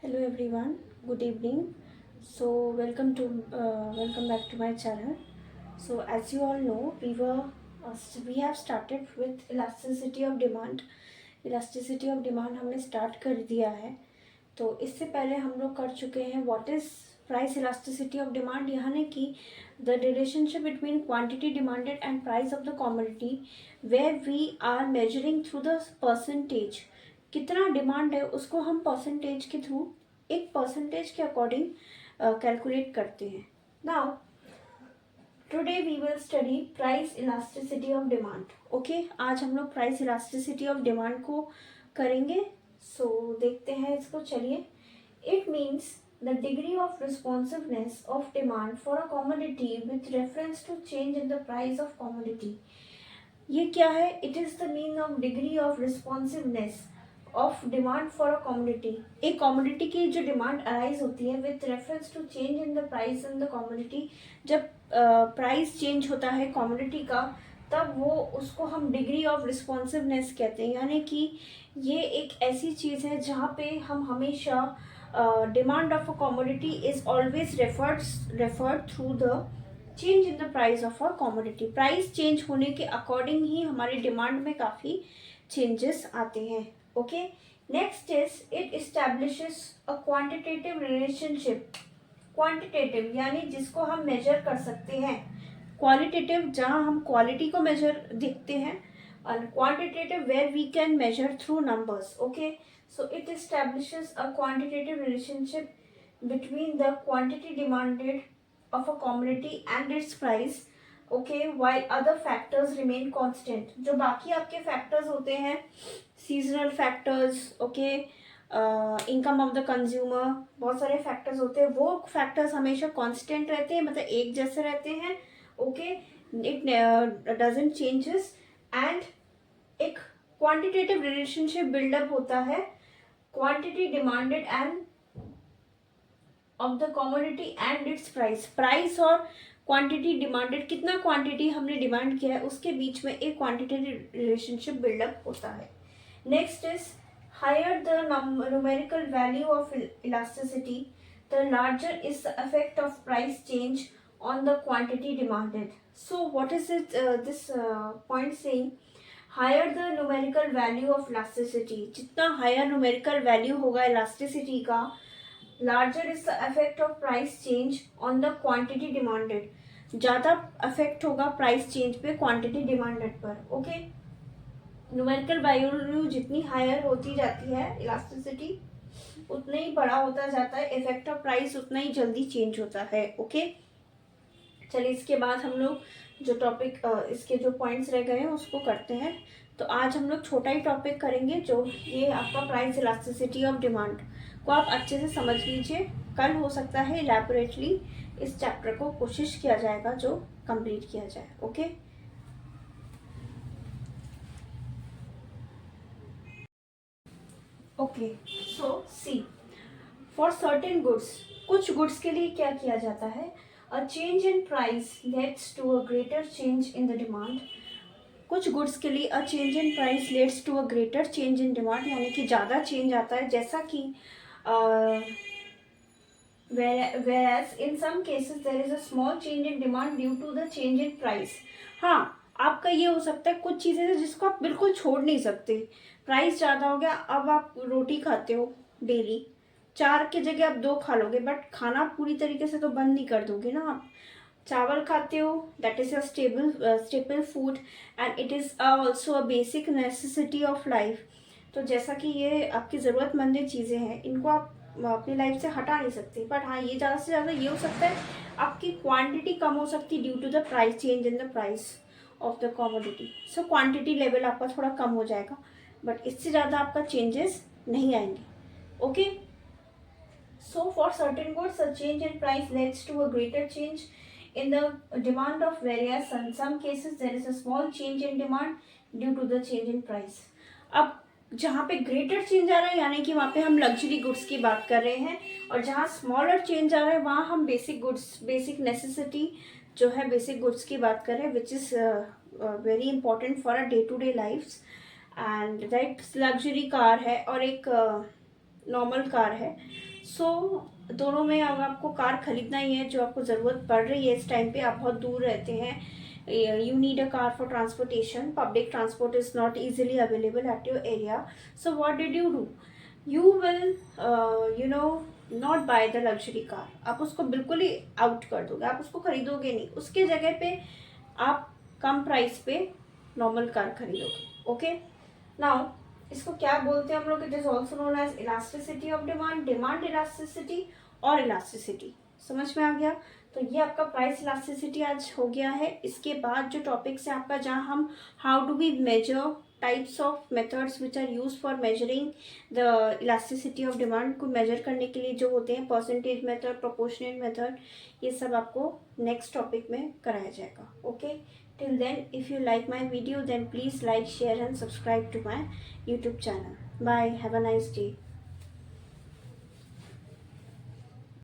Hello everyone, good evening. Welcome back to my channel. So as you all know, we have started with elasticity of demand. Elasticity of demand हमने start कर दिया है. तो इससे पहले हम लोग कर चुके हैं what is price elasticity of demand, यानी कि the relationship between quantity demanded and price of the commodity, where we are measuring through the percentage. कितना डिमांड है उसको हम परसेंटेज के थ्रू एक परसेंटेज के अकॉर्डिंग कैलकुलेट करते हैं. Now today we will study price elasticity of demand. Okay, आज हम लोग प्राइस इलास्टिसिटी ऑफ डिमांड को करेंगे. देखते हैं इसको. चलिए. It means the degree of responsiveness of demand for a commodity with reference to change in the price of commodity. ये क्या है? It is the mean of degree of responsiveness of demand for a commodity. एक commodity की जो demand arise होती है with reference to change in the price in the commodity. जब price change होता है कमोडिटी का, तब वो उसको हम डिग्री ऑफ रिस्पॉन्सिवनेस कहते हैं. यानी कि ये एक ऐसी चीज़ है जहाँ पे हम हमेशा demand of a commodity is always referred through the change in the price of a commodity. Price change होने के अकॉर्डिंग ही हमारी डिमांड में काफ़ी चेंजेस आते हैं. Okay, next is it establishes a quantitative relationship. Quantitative यानी जिसको हम मेजर कर सकते हैं. क्वालिटेटिव जहाँ हम क्वालिटी को मेजर देखते हैं, और quantitative where we can measure through numbers. Okay, so it establishes a quantitative relationship between the quantity demanded of a commodity and its price, okay, while other factors remain constant. जो बाकी आपके factors होते हैं, seasonal factors, okay, income of the consumer, बहुत सारे factors होते हैं, वो factors हमेशा constant रहते हैं, मतलब एक जैसे रहते हैं. okay, it doesn't changes. and एक quantitative relationship build up होता है quantity demanded and of the commodity and it's price. Price और क्वांटिटी डिमांडेड, कितना क्वांटिटी हमने डिमांड किया है उसके बीच में एक क्वांटिटेटिव रिलेशनशिप बिल्डअप होता है. Next is higher the numerical value of elasticity, the larger is the effect of price change on the quantity demanded. So what is it this point saying? Higher the numerical value of elasticity. जितना higher numerical value होगा elasticity का, larger is the effect of price change on the quantity demanded. ज़्यादा affect होगा price change पे quantity demanded पर. Okay, numerical value जितनी higher होती जाती है इलास्टिसिटी, उतना ही बड़ा होता जाता है इफेक्ट ऑफ प्राइस, उतना ही जल्दी चेंज होता है. ओके, चलिए इसके बाद हम लोग जो टॉपिक इसके जो पॉइंट्स रह गए हैं उसको करते हैं. तो आज हम लोग छोटा ही टॉपिक करेंगे, जो ये आपका प्राइस इलास्टिसिटी ऑफ डिमांड को आप अच्छे से समझ लीजिए. कल हो सकता है इलैबोरेटली इस चैप्टर को कोशिश किया जाएगा जो कंप्लीट किया जाए. Okay, okay, so see for certain goods, कुछ गुड्स के लिए क्या किया जाता है? A change in price leads to a greater change in the demand. कुछ गुड्स के लिए a change in price leads to a greater change in demand, यानी कि ज़्यादा चेंज आता है. जैसा कि whereas in some cases there is a small change in demand due to the change in price. हाँ, आपका ये हो सकता है कुछ चीज़ें हैं जिसको आप बिल्कुल छोड़ नहीं सकते. प्राइस ज़्यादा हो गया, अब आप रोटी खाते हो डेली, 4 की जगह आप 2 खा लोगे, बट खाना पूरी तरीके से तो बंद नहीं कर दोगे ना आप. चावल खाते हो, that is a staple food and it is also a basic necessity of life. तो जैसा कि ये आपकी ज़रूरतमंद चीज़ें हैं, इनको आप अपनी लाइफ से हटा नहीं सकते. बट हाँ, ये ज़्यादा से ज़्यादा ये हो सकता है आपकी क्वांटिटी कम हो सकती है due to the price change in the price of the commodity. So quantity level आपका थोड़ा कम हो जाएगा, बट इससे ज़्यादा आपका चेंजेस नहीं आएंगे. Okay, so for certain goods a change in price leads to a greater change in the demand of various. In some cases there is a small change in demand due to the change in price. अब जहाँ पे greater change आ रहा है यानी कि वहाँ पे हम लग्जरी गुड्स की बात कर रहे हैं, और जहाँ स्मॉलर चेंज आ रहा है वहाँ हम बेसिक गुड्स, बेसिक नेसेसिटी जो है बेसिक गुड्स की बात कर रहे हैं, which is very important for a day to day life. And that luxury car है और एक नॉर्मल कार है. दोनों में अगर आपको कार खरीदना ही है, जो आपको ज़रूरत पड़ रही है इस टाइम पे, आप बहुत दूर रहते हैं, you need a car for transportation, public transport is not easily available at your area, so what did you do? You will not buy the luxury car. आप उसको बिल्कुल ही आउट कर दोगे, आप उसको खरीदोगे नहीं, उसके जगह पे आप कम प्राइस पे नॉर्मल कार खरीदोगे. ओके, नाउ इसको क्या बोलते हैं हम लोग? It is also known as elasticity of demand, demand elasticity और इलास्टिसिटी. समझ में आ गया? तो ये आपका प्राइस इलास्टिसिटी आज हो गया है. इसके बाद जो टॉपिक्स है आपका, जहाँ हम how do we measure types of methods which are use for measuring the elasticity of demand, को मेजर करने के लिए जो होते हैं, परसेंटेज मेथड, प्रोपोर्शनल मेथड, ये सब आपको नेक्स्ट टॉपिक में कराया जाएगा. Okay, till then, if you like my video, then please like, share and subscribe to my YouTube channel. Bye, have a nice day.